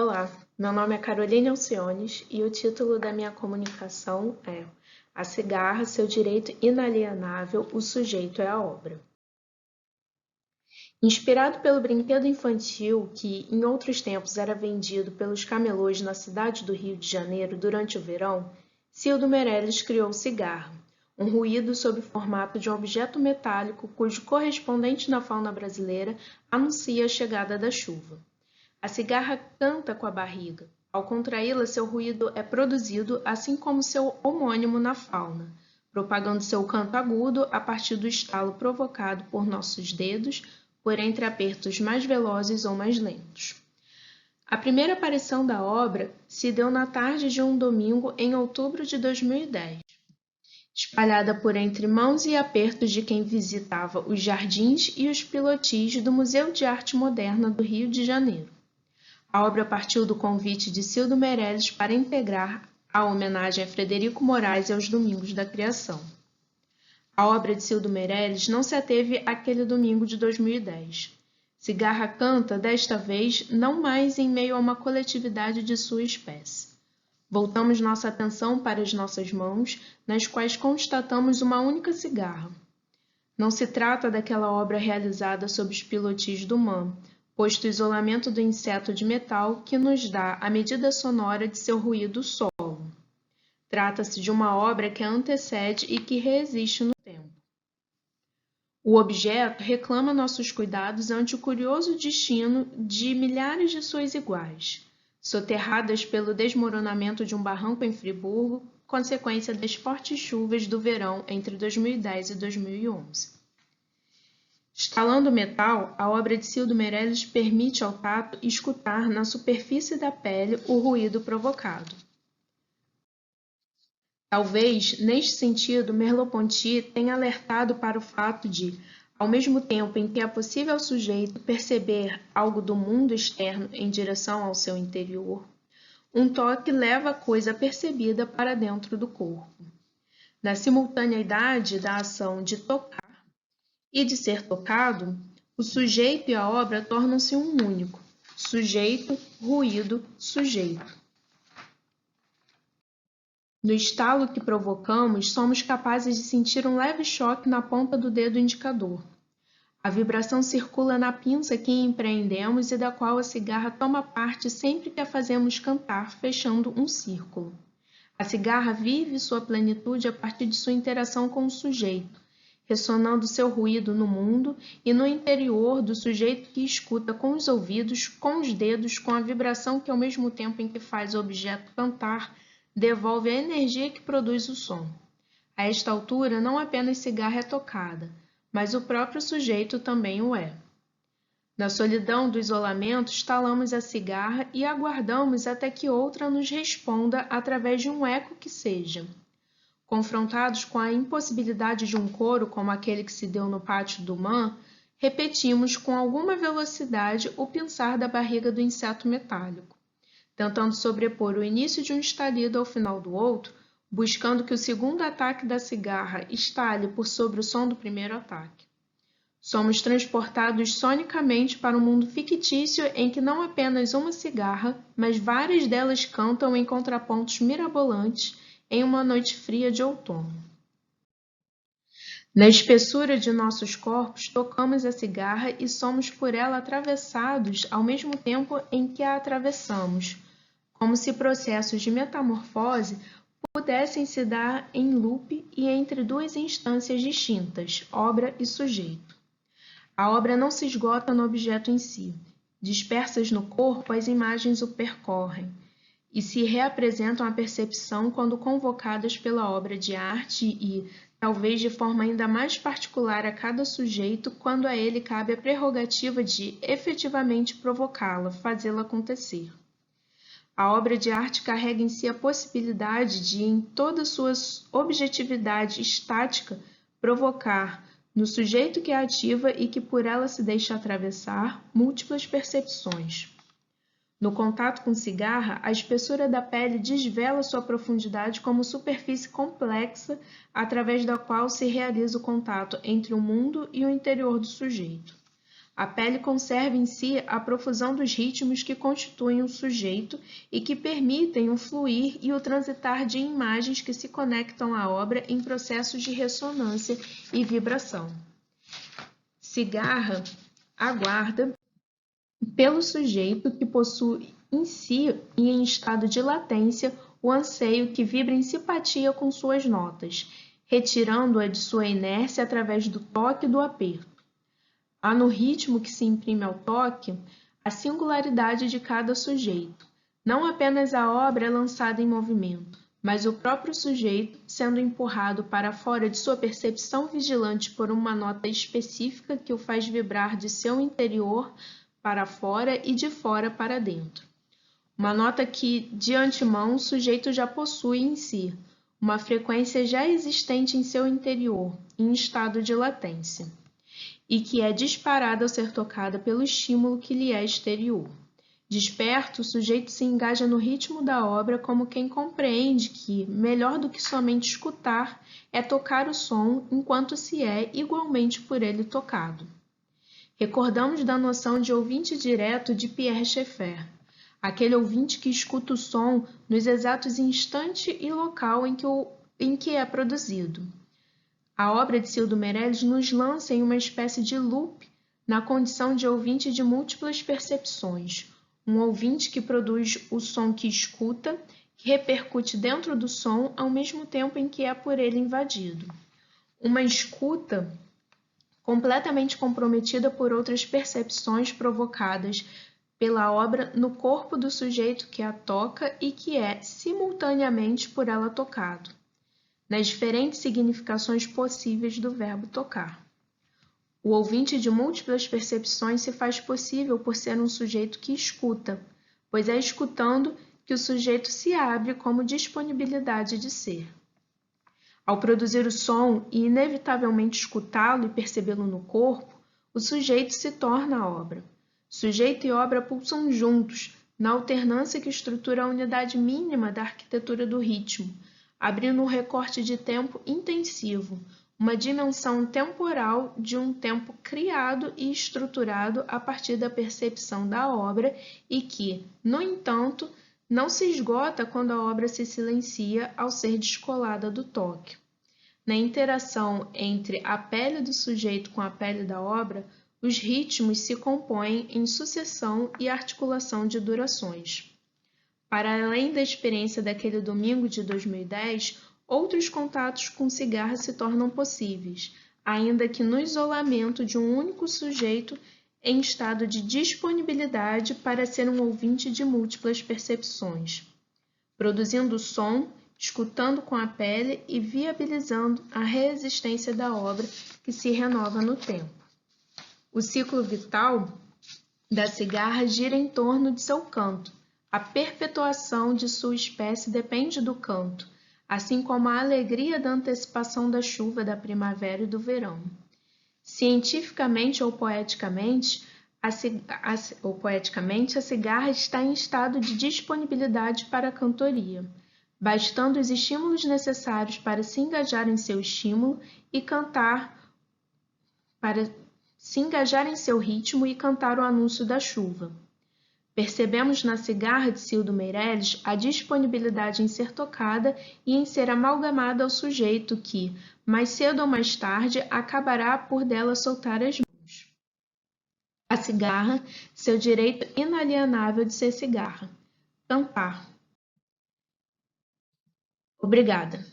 Olá, meu nome é Caroline Alciones e o título da minha comunicação é A cigarra, seu direito inalienável, o sujeito é a obra. Inspirado pelo brinquedo infantil que, em outros tempos, era vendido pelos camelôs na cidade do Rio de Janeiro durante o verão, Cildo Meirelles criou o cigarro, um ruído sob o formato de um objeto metálico cujo correspondente na fauna brasileira anuncia a chegada da chuva. A cigarra canta com a barriga. Ao contraí-la, seu ruído é produzido, assim como seu homônimo na fauna, propagando seu canto agudo a partir do estalo provocado por nossos dedos, por entre apertos mais velozes ou mais lentos. A primeira aparição da obra se deu na tarde de um domingo em outubro de 2010, espalhada por entre mãos e apertos de quem visitava os jardins e os pilotis do Museu de Arte Moderna do Rio de Janeiro. A obra partiu do convite de Cildo Meirelles para integrar a homenagem a Frederico Moraes e aos Domingos da Criação. A obra de Cildo Meirelles não se ateve àquele domingo de 2010. Cigarra canta, desta vez, não mais em meio a uma coletividade de sua espécie. Voltamos nossa atenção para as nossas mãos, nas quais constatamos uma única cigarra. Não se trata daquela obra realizada sob os pilotis do MAN, posto o isolamento do inseto de metal que nos dá a medida sonora de seu ruído solo. Trata-se de uma obra que a antecede e que reexiste no tempo. O objeto reclama nossos cuidados ante o curioso destino de milhares de suas iguais, soterradas pelo desmoronamento de um barranco em Friburgo, consequência das fortes chuvas do verão entre 2010 e 2011. Estalando o metal, a obra de Cildo Meirelles permite ao tato escutar na superfície da pele o ruído provocado. Talvez, neste sentido, Merleau-Ponty tenha alertado para o fato de, ao mesmo tempo em que é possível ao sujeito perceber algo do mundo externo em direção ao seu interior, um toque leva a coisa percebida para dentro do corpo. Na simultaneidade da ação de tocar e de ser tocado, o sujeito e a obra tornam-se um único. Sujeito, ruído, sujeito. No estalo que provocamos, somos capazes de sentir um leve choque na ponta do dedo indicador. A vibração circula na pinça que empreendemos e da qual a cigarra toma parte sempre que a fazemos cantar, fechando um círculo. A cigarra vive sua plenitude a partir de sua interação com o sujeito, ressonando seu ruído no mundo e no interior do sujeito que escuta com os ouvidos, com os dedos, com a vibração que ao mesmo tempo em que faz o objeto cantar, devolve a energia que produz o som. A esta altura, não apenas cigarra é tocada, mas o próprio sujeito também o é. Na solidão do isolamento, estalamos a cigarra e aguardamos até que outra nos responda através de um eco que seja. Confrontados com a impossibilidade de um coro como aquele que se deu no pátio do MAN, repetimos com alguma velocidade o pinçar da barriga do inseto metálico, tentando sobrepor o início de um estalido ao final do outro, buscando que o segundo ataque da cigarra estale por sobre o som do primeiro ataque. Somos transportados sonicamente para um mundo fictício em que não apenas uma cigarra, mas várias delas cantam em contrapontos mirabolantes em uma noite fria de outono. Na espessura de nossos corpos, tocamos a cigarra e somos por ela atravessados ao mesmo tempo em que a atravessamos, como se processos de metamorfose pudessem se dar em loop e entre duas instâncias distintas, obra e sujeito. A obra não se esgota no objeto em si. Dispersas no corpo, as imagens o percorrem e se reapresentam à percepção quando convocadas pela obra de arte e, talvez de forma ainda mais particular a cada sujeito, quando a ele cabe a prerrogativa de efetivamente provocá-la, fazê-la acontecer. A obra de arte carrega em si a possibilidade de, em toda sua objetividade estática, provocar, no sujeito que a ativa e que por ela se deixa atravessar, múltiplas percepções. No contato com cigarra, a espessura da pele desvela sua profundidade como superfície complexa através da qual se realiza o contato entre o mundo e o interior do sujeito. A pele conserva em si a profusão dos ritmos que constituem o sujeito e que permitem o fluir e o transitar de imagens que se conectam à obra em processos de ressonância e vibração. Cigarra aguarda pelo sujeito que possui em si e em estado de latência o anseio que vibra em simpatia com suas notas, retirando-a de sua inércia através do toque e do aperto. Há no ritmo que se imprime ao toque a singularidade de cada sujeito. Não apenas a obra é lançada em movimento, mas o próprio sujeito, sendo empurrado para fora de sua percepção vigilante por uma nota específica que o faz vibrar de seu interior para fora e de fora para dentro. Uma nota que, de antemão, o sujeito já possui em si, uma frequência já existente em seu interior, em estado de latência, e que é disparada ao ser tocada pelo estímulo que lhe é exterior. Desperto, o sujeito se engaja no ritmo da obra como quem compreende que, melhor do que somente escutar, é tocar o som enquanto se é igualmente por ele tocado. Recordamos da noção de ouvinte direto de Pierre Schaeffer, aquele ouvinte que escuta o som nos exatos instante e local em que é produzido. A obra de Cildo Meirelles nos lança em uma espécie de loop na condição de ouvinte de múltiplas percepções, um ouvinte que produz o som que escuta, que repercute dentro do som ao mesmo tempo em que é por ele invadido. Uma escuta completamente comprometida por outras percepções provocadas pela obra no corpo do sujeito que a toca e que é, simultaneamente, por ela tocado, nas diferentes significações possíveis do verbo tocar. O ouvinte de múltiplas percepções se faz possível por ser um sujeito que escuta, pois é escutando que o sujeito se abre como disponibilidade de ser. Ao produzir o som e inevitavelmente escutá-lo e percebê-lo no corpo, o sujeito se torna a obra. Sujeito e obra pulsam juntos, na alternância que estrutura a unidade mínima da arquitetura do ritmo, abrindo um recorte de tempo intensivo, uma dimensão temporal de um tempo criado e estruturado a partir da percepção da obra e que, no entanto, não se esgota quando a obra se silencia ao ser descolada do toque. Na interação entre a pele do sujeito com a pele da obra, os ritmos se compõem em sucessão e articulação de durações. Para além da experiência daquele domingo de 2010, outros contatos com cigarra se tornam possíveis, ainda que no isolamento de um único sujeito em estado de disponibilidade para ser um ouvinte de múltiplas percepções, produzindo som, escutando com a pele e viabilizando a reexistência da obra que se renova no tempo. O ciclo vital da cigarra gira em torno de seu canto. A perpetuação de sua espécie depende do canto, assim como a alegria da antecipação da chuva da primavera e do verão. Cientificamente ou poeticamente, a cigarra está em estado de disponibilidade para a cantoria, bastando os estímulos necessários para se engajar em seu estímulo e cantar, para se engajar em seu ritmo e cantar o anúncio da chuva. Percebemos na cigarra de Cildo Meirelles a disponibilidade em ser tocada e em ser amalgamada ao sujeito que, mais cedo ou mais tarde, acabará por dela soltar as mãos. A cigarra, seu direito inalienável de ser cigarra. Cantar. Obrigada.